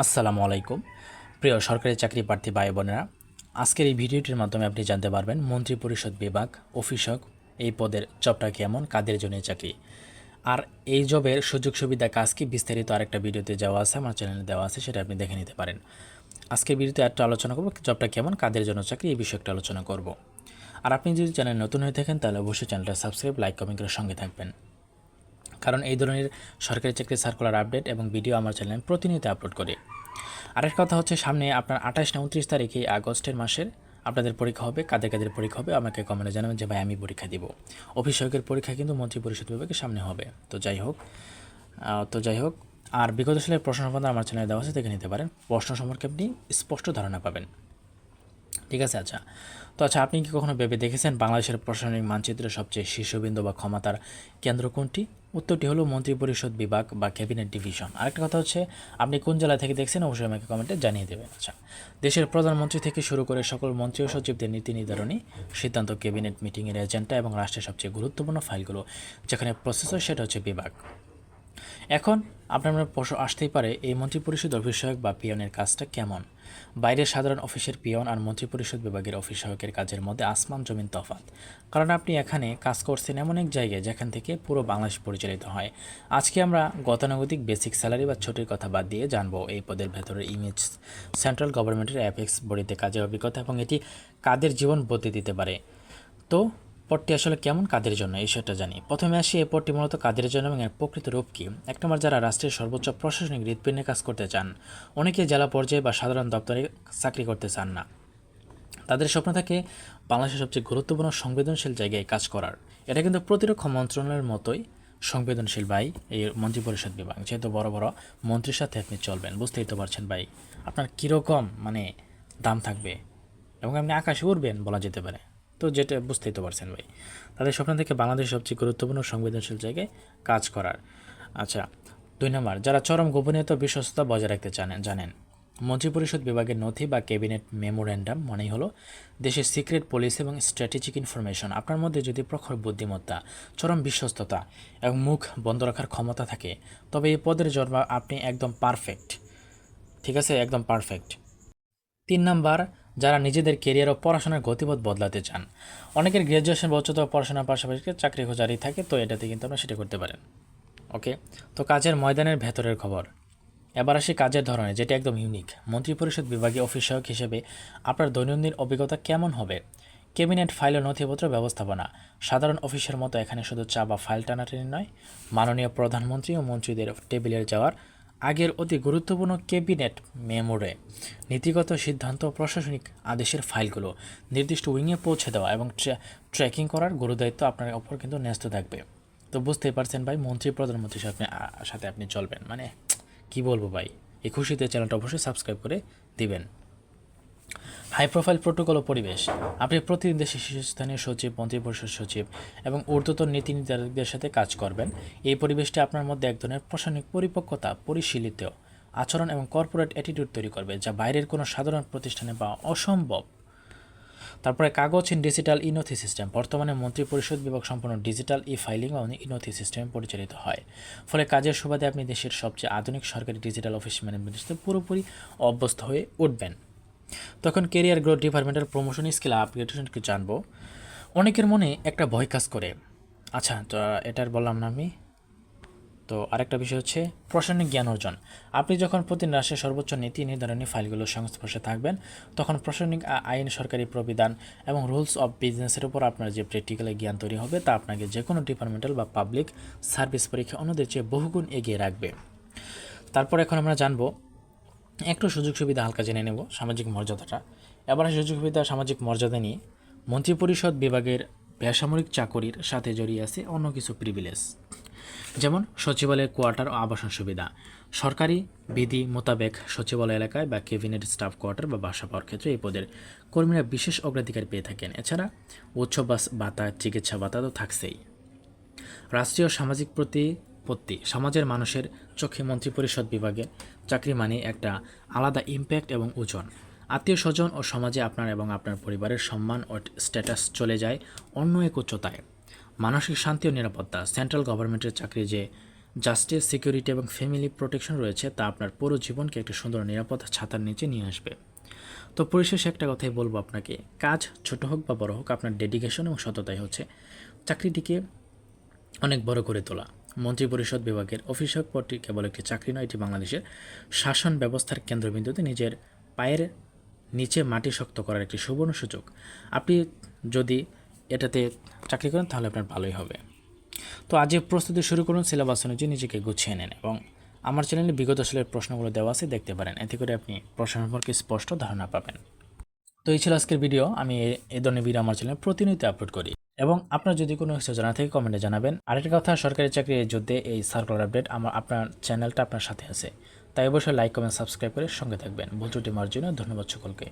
আসসালামু আলাইকুম প্রিয় সরকারি চাকরি প্রার্থী ভাই বোনেরা, আজকের এই ভিডিওটির মাধ্যমে আপনি জানতে পারবেন মন্ত্রিপরিষদ বিভাগ অফিসক এই পদের জবটা কেমন, কাদের জন্য এই চাকরি, আর এই জবের সুযোগ সুবিধা কাজ কি বিস্তারিত আরেকটা ভিডিওতে যাওয়া আছে, আমার চ্যানেলে দেওয়া আছে, সেটা আপনি দেখে নিতে পারেন। আজকের ভিডিওতে একটা আলোচনা করব জবটা কেমন, কাদের জন্য চাকরি, এই বিষয়ে একটা আলোচনা করব। আর আপনি যদি চ্যানেল নতুন হয়ে থাকেন তাহলে অবশ্যই চ্যানেলটা সাবস্ক্রাইব, লাইক, কমেন্ট করে সঙ্গে থাকবেন, কারণ এই ধরনের সরকারি চাকরি সার্কুলার আপডেট এবং ভিডিও আমার চ্যানেলে প্রতিনিয়ত আপলোড করি। আরেকটা কথা হচ্ছে, সামনে আপনার 28 না 29 তারিখে আগস্টের মাসের আপনাদের পরীক্ষা হবে। কাদের কাদের পরীক্ষা হবে আমাকে কমেন্টে জানাবেন যে ভাই আমি পরীক্ষা দিব। অফিস সহায়কের পরীক্ষা কিন্তু মন্ত্রী পরিষদ বিভাগের সামনে হবে। তো যাই হোক আর বিগত সালের প্রশ্ন সমাধান আমার চ্যানেলে দেওয়া আছে, দেখে নিতে পারেন। প্রশ্ন সম্পর্কে আপনি স্পষ্ট ধারণা পাবেন। ঠিক আছে। আচ্ছা, আপনি কি কখনো ভেবে দেখেছেন বাংলাদেশের প্রশাসনিক মানচিত্রের সবচেয়ে শীর্ষবিন্দু বা ক্ষমতার কেন্দ্র কোনটি? উত্তরটি হলো মন্ত্রিপরিষদ বিভাগ বা ক্যাবিনেট ডিভিশন। আরেকটা কথা হচ্ছে, আপনি কোন জেলা থেকে দেখছেন অবশ্যই আমাকে কমেন্টে জানিয়ে দেবেন। আচ্ছা, দেশের প্রধানমন্ত্রী থেকে শুরু করে সকল মন্ত্রী ও সচিবদের নীতি নির্ধারণী সিদ্ধান্ত, ক্যাবিনেট মিটিংয়ের এজেন্ডা এবং রাষ্ট্রের সবচেয়ে গুরুত্বপূর্ণ ফাইলগুলো যেখানে প্রসেস হয় সেটা হচ্ছে বিভাগ। এখন আপনার মনে প্রশ্ন আসতেই পারে, এই মন্ত্রিপরিষদ অফিস সহায়ক বা পিয়নের কাজটা কেমন? বাইরের সাধারণ অফিসের পিয়ন আর মন্ত্রিপরিষদ বিভাগের অফিস সহায়কের কাজের মধ্যে আসমান জমিন তফাৎ। কারণ আপনি এখানে কাজ করছেন এমন এক জায়গায় যেখান থেকে পুরো বাংলাদেশ পরিচালিত হয়। আজকে আমরা গতানুগতিক বেসিক স্যালারি বা ছোটির কথা বাদ দিয়ে জানবো এই পদের ভেতরের ইমেজ, সেন্ট্রাল গভর্নমেন্টের অ্যাপেক্স বডিতে কাজের অভিজ্ঞতা এবং এটি কাদের জীবন বদলে দিতে পারে। তো পদটি আসলে কেমন, কাদের জন্য, এই বিষয়টা জানি। প্রথমে আসি, এই পদটি মূলত কাদের জন্য এবং এর প্রকৃত রূপ কী। এক নম্বর, যারা রাষ্ট্রের সর্বোচ্চ প্রশাসনিক হৃৎপিণ্ডে কাজ করতে চান। অনেকে জেলা পর্যায়ে বা সাধারণ দপ্তরে চাকরি করতে চান না, তাদের স্বপ্ন থাকে বাংলাদেশের সবচেয়ে গুরুত্বপূর্ণ সংবেদনশীল জায়গায় কাজ করার। এটা কিন্তু প্রতিরক্ষা মন্ত্রণালয়ের মতোই সংবেদনশীল ভাই এই মন্ত্রিপরিষদ বিভাগ। যেহেতু বড় বড় মন্ত্রীর সাথে আপনি চলবেন, বুঝতেই তো পারছেন ভাই আপনার কীরকম দাম থাকবে, এবং আপনি আকাশে উড়বেন বলা যেতে পারে। তো যেটা বুঝতেই তো পারছেন ভাই, তাদের স্বপ্ন থেকে বাংলাদেশের সবচেয়ে গুরুত্বপূর্ণ সংবেদনশীল জায়গায় কাজ করার। আচ্ছা, 2 নম্বর, যারা চরম গোপনীয়তা বিশ্বস্ততা বজায় রাখতে জানেন। মন্ত্রিপরিষদ বিভাগের নথি বা ক্যাবিনেট মেমোরেন্ডাম মানেই হলো দেশের সিক্রেট পলিসি এবং স্ট্র্যাটেজিক ইনফরমেশন। আপনার মধ্যে যদি প্রখর বুদ্ধিমত্তা, চরম বিশ্বস্ততা এবং মুখ বন্ধ রাখার ক্ষমতা থাকে, তবে এই পদের জন্ম আপনি একদম পারফেক্ট। ঠিক আছে, একদম পারফেক্ট। 3 নাম্বার, যারা নিজেদের কেরিয়ার ও পড়াশোনার গতিপথ বদলাতে চান। অনেকের গ্র্যাজুয়েশন বা উচ্চতর পড়াশোনার পাশাপাশি চাকরি খোঁজারই থাকে, তো এটাতে কিন্তু আপনারা সেটা করতে পারেন। ওকে, তো কাজের ময়দানের ভেতরের খবর। এবার আসি কাজের ধরনে, যেটা একদম ইউনিক। মন্ত্রিপরিষদ বিভাগে অফিস সহায়ক হিসেবে আপনার দৈনন্দিন অভিজ্ঞতা কেমন হবে? ক্যাবিনেট ফাইল ও নথিপত্র ব্যবস্থাপনা। সাধারণ অফিসের মতো এখানে শুধু চা বা ফাইল টানাটানি নয়, মাননীয় প্রধানমন্ত্রী ও মন্ত্রীদের টেবিলের যাওয়ার আগের অতি গুরুত্বপূর্ণ ক্যাবিনেট মেমোরে নীতিগত সিদ্ধান্ত ও প্রশাসনিক আদেশের ফাইলগুলো নির্দিষ্ট উইংয়ে পৌঁছে দেওয়া এবং ট্র্যাকিং করার গুরুদায়িত্ব আপনার ওপর কিন্তু ন্যস্ত থাকবে। তো বুঝতেই পারছেন ভাই, মন্ত্রী প্রধানমন্ত্রীর সাথে আপনি চলবেন, কি বলবো ভাই। এই খুশিতে চ্যানেলটা অবশ্যই সাবস্ক্রাইব করে দিবেন। হাই প্রোফাইল প্রোটোকল ও পরিবেশ। আপনি প্রতিদিন দেশের শীর্ষস্থানীয় সচিব, মন্ত্রিপরিষদ সচিব এবং ঊর্ধ্বতন নীতি নির্ধারকদের সাথে কাজ করবেন। এই পরিবেশটি আপনার মধ্যে এক ধরনের প্রশাসনিক পরিপক্কতা, পরিশীলিত আচরণ এবং কর্পোরেট অ্যাটিটিউড তৈরি করবে, যা বাইরের কোনো সাধারণ প্রতিষ্ঠানে পাওয়া অসম্ভব। তারপরে কাগজহীন ডিজিটাল ইনথি সিস্টেম। বর্তমানে মন্ত্রিপরিষদ বিভাগ সম্পূর্ণ ডিজিটাল ফাইলিং ও ইনথি সিস্টেমে পরিচালিত হয়, ফলে কাজের সুবাদে আপনি দেশের সবচেয়ে আধুনিক সরকারি ডিজিটাল অফিস ম্যানেজমেন্টের সাথে পুরোপুরি অভ্যস্ত হয়ে উঠবেন। তখন career growth, departmental promotion, skill আপগ্রেডেশনকে জানবো। অনেকের মনে একটা ভয় কাজ করে। আচ্ছা, তো এটার বললাম না আমি। তো আরেকটা বিষয় হচ্ছে প্রশাসনিক জ্ঞান অর্জন। আপনি যখন প্রতিদিন রাষ্ট্রের সর্বোচ্চ নীতি নির্ধারণী ফাইলগুলোর সংস্পর্শে থাকবেন, তখন প্রশাসনিক আইন, সরকারি প্রবিধান এবং রুলস অফ বিজনেসের উপর আপনার যে প্র্যাকটিক্যালি জ্ঞান তৈরি হবে, তা আপনাকে যে কোনো ডিপার্টমেন্টাল বা পাবলিক সার্ভিস পরীক্ষা অন্যদের চেয়ে বহুগুণ এগিয়ে রাখবে। তারপর এখন আমরা জানবো একটু সুযোগ সুবিধা, হালকা জেনে নেব সামাজিক মর্যাদাটা। এবার সুযোগ সুবিধা, সামাজিক মর্যাদা নিয়ে মন্ত্রিপরিষদ বিভাগের বেসামরিক চাকরির সাথে জড়িয়ে আছে অন্য কিছু প্রিভিলেজ, যেমন সচিবালয়ের কোয়ার্টার ও আবাসন সুবিধা। সরকারি বিধি মোতাবেক সচিবালয় এলাকায় বা ক্যাবিনেট স্টাফ কোয়ার্টার বা বাসা পাওয়ার ক্ষেত্রে এই পদের কর্মীরা বিশেষ অগ্রাধিকার পেয়ে থাকেন। এছাড়া উৎসব ভাতা, চিকিৎসা ভাতা তো থাকছেই। রাষ্ট্রীয় সামাজিক প্রতিপত্তি। সমাজের মানুষের চোখে মন্ত্রিপরিষদ বিভাগের চাকরি মানে একটা আলাদা ইম্প্যাক্ট এবং ওজন। আত্মীয় স্বজন ও সমাজে আপনার এবং আপনার পরিবারের সম্মান ও স্ট্যাটাস চলে যায় অন্য এক উচ্চতায়। মানসিক শান্তি ও নিরাপত্তা। সেন্ট্রাল গভর্নমেন্টের চাকরি যে জাস্টিস, সিকিউরিটি এবং ফ্যামিলি প্রোটেকশন রয়েছে, তা আপনার পুরো জীবনকে একটি সুন্দর নিরাপদ ছাতার নিচে নিয়ে আসবে। তো পরিশেষে একটা কথাই বলবো আপনাকে, কাজ ছোট হোক বা বড় হোক, আপনার ডেডিকেশন এবং সততাই হচ্ছে চাকরিটিকে অনেক বড় করে তোলা। মন্ত্রিপরিষদ বিভাগের অফিসক পদটি কেবল একটি চাকরি নয়, এটি বাংলাদেশের শাসন ব্যবস্থার কেন্দ্রবিন্দুতে নিজের পায়ের নিচে মাটি শক্ত করার একটি সুবর্ণ সুযোগ। আপনি যদি এটাতে চাকরি করেন তাহলে আপনার ভালোই হবে। তো আজই প্রস্তুতি শুরু করুন, সিলেবাস অনুযায়ী নিজেকে গুছিয়ে নেন এবং আমার চ্যানেলে বিগত সালের প্রশ্নগুলো দেওয়া আছে, দেখতে পারেন। এতে করে আপনি প্রশ্ন সম্পর্কে স্পষ্ট ধারণা পাবেন। তো এই ছিল আজকের ভিডিও। আমি এই ধরনের ভিডিও আমার চ্যানেলে প্রতিনিয়ত আপলোড করি এবং আপনার যদি কোনো কিছু জানা থাকে কমেন্টে জানাবেন। আরেকটা কথা, সরকারি চাকরির যুদ্ধে এই সার্কুলার আপডেট আপনার চ্যানেলটা আপনার সাথে আছে, তাই অবশ্যই লাইক, কমেন্ট, সাবস্ক্রাইব করে সঙ্গে থাকবেন। ভুল ত্রুটি মার্জনা। ধন্যবাদ সকলকে।